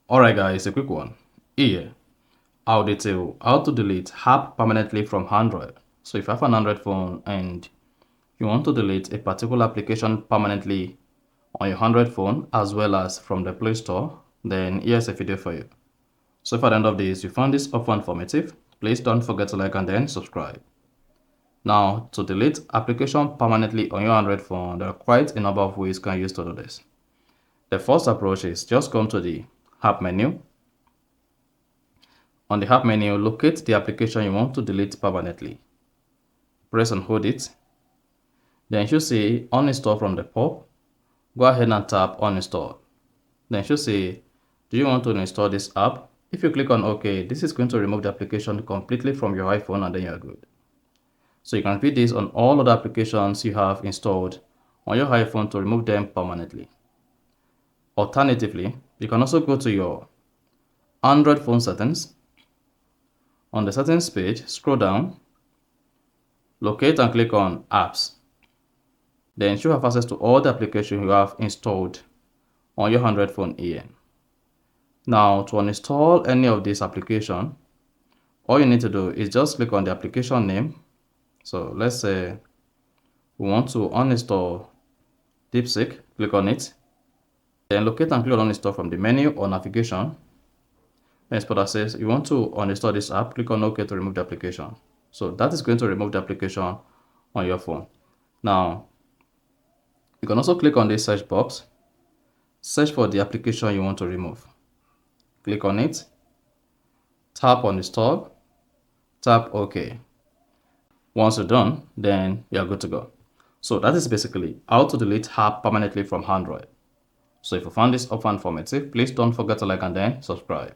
Alright guys, a quick one. Here, I'll detail how to delete app permanently from Android. So if you have an Android phone and you want to delete a particular application permanently on your Android phone as well as from the Play Store, then here's a video for you. So if at the end of this you found this often informative, please don't forget to like and then subscribe. Now, to delete application permanently on your Android phone, there are quite a number of ways you can use to do this. The first approach is just come to the app menu. On the app menu, locate the application you want to delete permanently. Press and hold it. Then you should say uninstall from the pop. Go ahead and tap uninstall. Then you should say, do you want to install this app? If you click on OK, this is going to remove the application completely from your iPhone and then you're good. So you can repeat this on all other applications you have installed on your iPhone to remove them permanently. Alternatively, you can also go to your Android phone settings. On the settings page, scroll down, locate and click on apps. Then you should have access to all the applications you have installed on your Android phone here. Now, to uninstall any of these applications, all you need to do is just click on the application name. So let's say we want to uninstall DeepSeek, click on it. Then locate and click on uninstall from the menu or navigation. Then spot that says you want to uninstall this app, click on OK to remove the application. So that is going to remove the application on your phone. Now, you can also click on this search box, search for the application you want to remove. Click on it, tap on install, tap OK. Once you're done, then you're good to go. So that is basically how to delete app permanently from Android. So if you found this often informative, please don't forget to like and then subscribe.